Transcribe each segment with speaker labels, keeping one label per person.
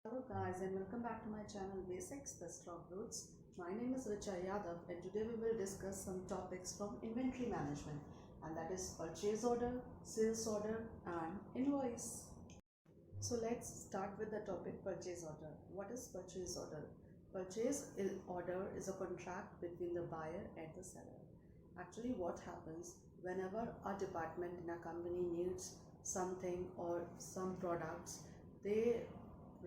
Speaker 1: Hello guys and welcome back to my channel Basics the Stock Roots. My name is Richa Yadav and today we will discuss some topics from inventory management, and that is purchase order, sales order and invoice. So let's start with the topic purchase order. What is purchase order? Order is a contract between the buyer and the seller. Actually what happens whenever a department in a company needs something or some products, they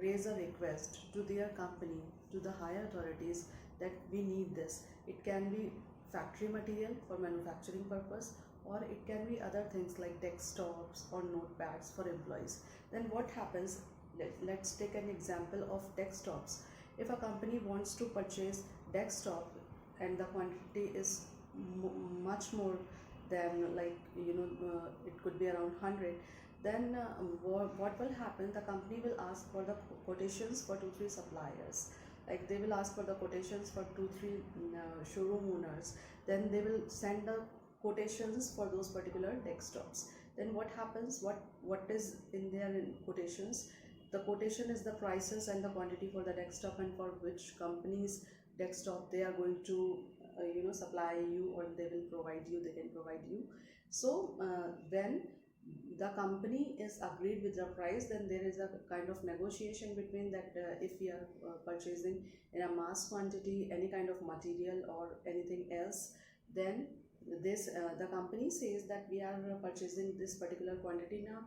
Speaker 1: raise a request to their company, to the higher authorities, that we need this. It can be factory material for manufacturing purpose, or it can be other things like desktops or notepads for employees. Then what happens, let's take an example of desktops. If a company wants to purchase desktop and the quantity is much more than, like, it could be around 100, then what will happen, the company will ask for the quotations for 2-3 suppliers. Like they will ask for the quotations for 2-3 showroom owners. Then they will send the quotations for those particular desktops. Then what happens, what is in their quotations? The quotation is the prices and the quantity for the desktop and for which company's desktop they are going to supply you, or they will provide you, they can provide you. So when the company is agreed with the price, then there is a kind of negotiation between that. If we are purchasing in a mass quantity any kind of material or anything else, then this the company says that we are purchasing this particular quantity in a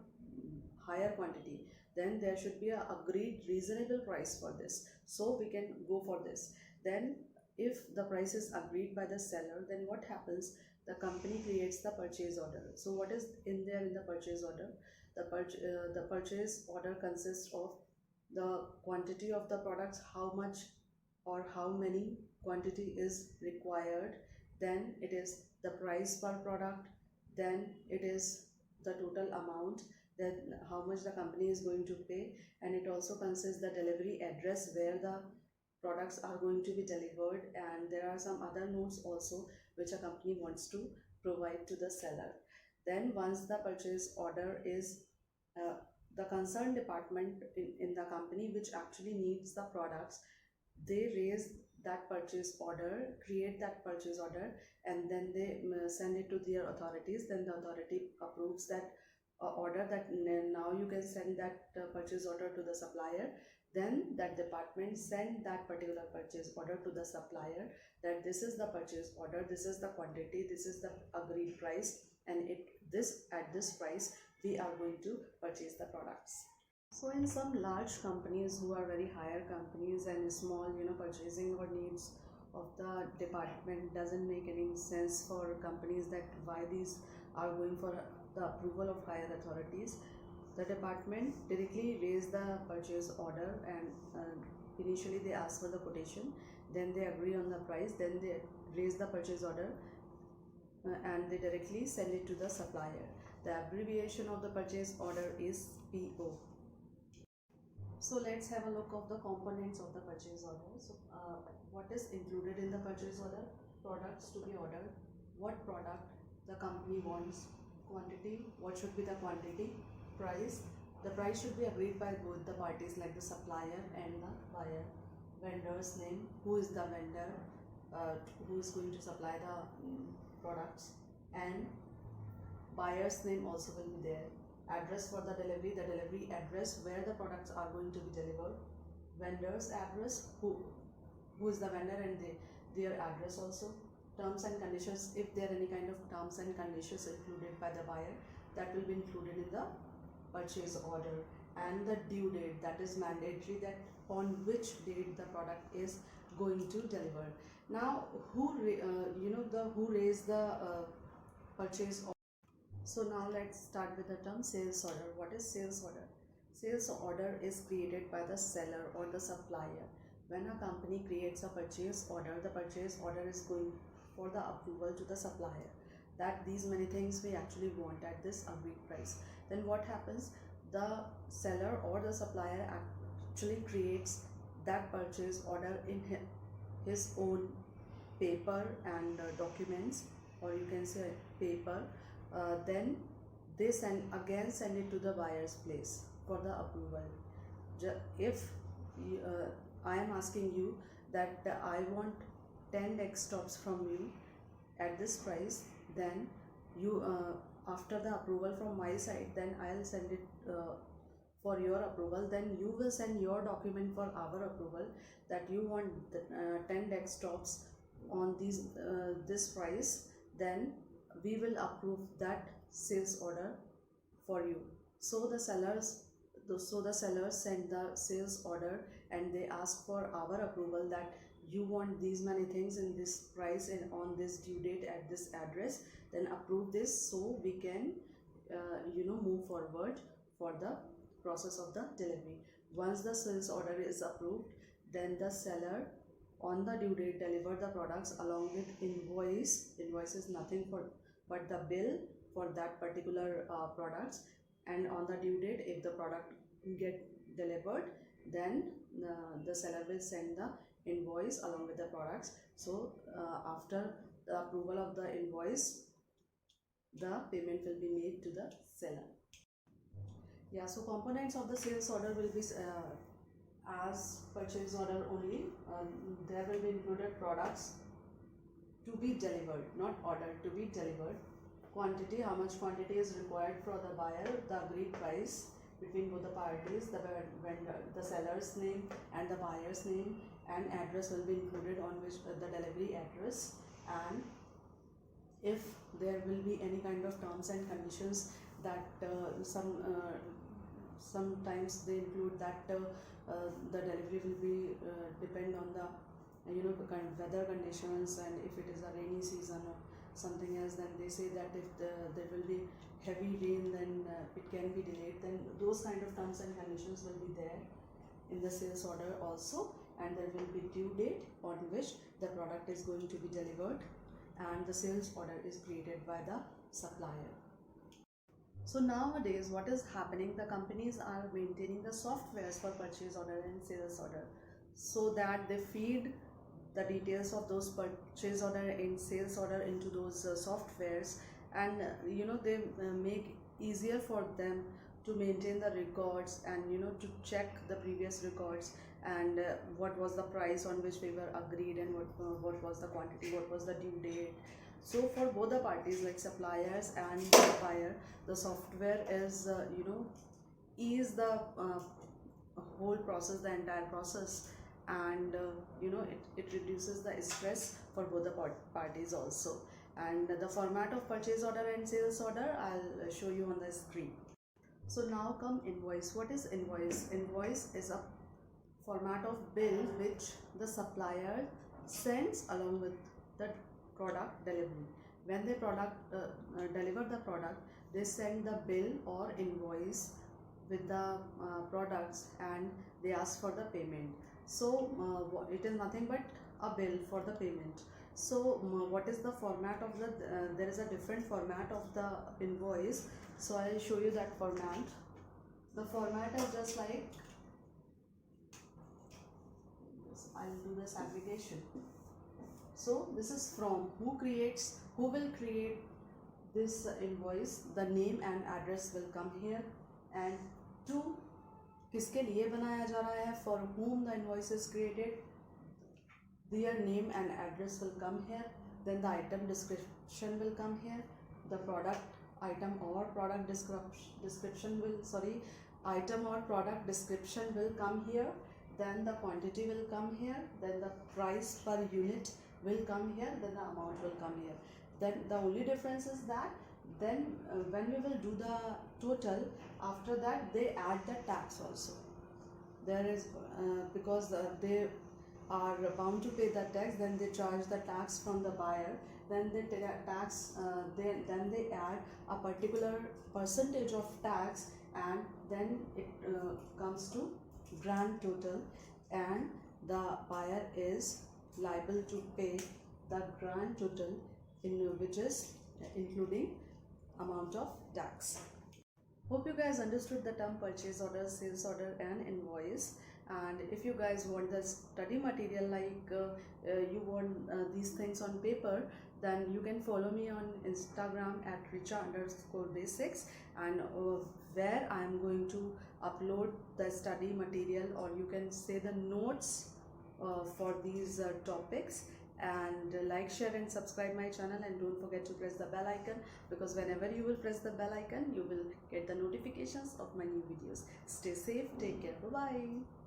Speaker 1: higher quantity, then there should be a agreed reasonable price for this, so we can go for this. Then if the price is agreed by the seller, then what happens, the company creates the purchase order. So what is in there in the purchase order? The purchase order consists of the quantity of the products, how much or how many quantity is required, then it is the price per product, then it is the total amount, then how much the company is going to pay, and it also consists the delivery address where the products are going to be delivered, and there are some other notes also which a company wants to provide to the seller. Then once the purchase order is uh, the concerned department in the company which actually needs the products, they raise that purchase order, create that purchase order, and then they send it to their authorities. Then the authority approves that order, that now you can send that purchase order to the supplier. Then that department send that particular purchase order to the supplier, that this is the purchase order, this is the quantity, this is the agreed price, and at this price we are going to purchase the products. So in some large companies who are very higher companies, and small purchasing or needs of the department doesn't make any sense for companies, that why these are going for the approval of higher authorities, the department directly raise the purchase order, and initially they ask for the quotation, then they agree on the price, then they raise the purchase order, and they directly send it to the supplier. The abbreviation of the purchase order is PO. So let's have a look of the components of the purchase order. So what is included in the purchase order? Products to be ordered, what product the company wants, quantity, what should be the quantity, price. The price should be agreed by both the parties, like the supplier and the buyer. Vendor's name, who is the vendor, who is going to supply the products, and buyer's name also will be there. Address for the delivery address where the products are going to be delivered. Vendor's address, who is the vendor, and their address also. Terms and conditions, if there are any kind of terms and conditions included by the buyer, that will be included in the purchase order. And the due date, that is mandatory, that on which date the product is going to deliver. Now who raised the purchase order? So now let's start with the term sales order. What is sales order? Sales order is created by the seller or the supplier. When a company creates a purchase order, the purchase order is going for the approval to the supplier, that these many things we actually want at this agreed price. Then what happens? The seller or the supplier actually creates that purchase order in his own paper and documents, or you can say paper. Then they send it to the buyer's place for the approval. If I am asking you that I want 10 desktops from you at this price, then you after the approval from my side, then I'll send it for your approval. Then you will send your document for our approval that you want 10 desktops on this price. Then we will approve that sales order for you. So the sellers send the sales order and they ask for our approval that you want these many things in this price and on this due date at this address. Then approve this so we can move forward for the process of the delivery. Once the sales order is approved, then the seller on the due date deliver the products along with invoice. Invoice is nothing but the bill for that particular products. And on the due date, if the product get delivered, then the seller will send the invoice along with the products. So after the approval of the invoice, the payment will be made to the seller. Yeah, so components of the sales order will be as purchase order only. There will be included products to be delivered, not ordered, to be delivered. Quantity, how much quantity is required for the buyer, the agreed price between both the parties, the vendor, the seller's name and the buyer's name, and address will be included, on which the delivery address. And if there will be any kind of terms and conditions that sometimes they include that the delivery will be depend on the weather conditions, and if it is a rainy season or something else, then they say that if there will be heavy rain, then it can be delayed. Then those kind of terms and conditions will be there in the sales order also, and there will be due date on which the product is going to be delivered, and the sales order is created by the supplier. So nowadays what is happening, the companies are maintaining the softwares for purchase order and sales order, so that they feed the details of those purchase order and sales order into those softwares, and they make easier for them to maintain the records, and to check the previous records, and what was the price on which we were agreed, and what was the quantity, what was the due date. So for both the parties, like suppliers and the buyer, the software is ease the whole process, the entire process, and it reduces the stress for both the parties also. And the format of purchase order and sales order I'll show you on the screen. So now come invoice. What is invoice? Invoice is a format of bill which the supplier sends along with the product delivery. When they deliver the product, they send the bill or invoice with the products, and they ask for the payment. So it is nothing but a bill for the payment. So what is the format of the there is a different format of the invoice, so I'll show you that format. The format is just like, I'll do this aggregation. So this is from who will create this invoice, the name and address will come here, and to किसके लिए बनाया जा रहा है, for whom the invoice is created, their name and address will come here. Then the item description will come here, the product item or product description will come here. Then the quantity will come here, then the price per unit will come here, then the amount will come here. Then the only difference is that then when we will do the total, after that they add the tax also. There is because they are bound to pay the tax, then they charge the tax from the buyer, then they then they add a particular percentage of tax, and then it comes to grand total, and the buyer is liable to pay the grand total, which is including amount of tax. Hope you guys understood the term purchase order, sales order and invoice. And if you guys want the study material, like you want these things on paper, then you can follow me on Instagram at Richa_basics, and where I am going to upload the study material, or you can say the notes for these topics. And like, share and subscribe my channel, and don't forget to press the bell icon, because whenever you will press the bell icon, you will get the notifications of my new videos. Stay safe, take care, bye bye.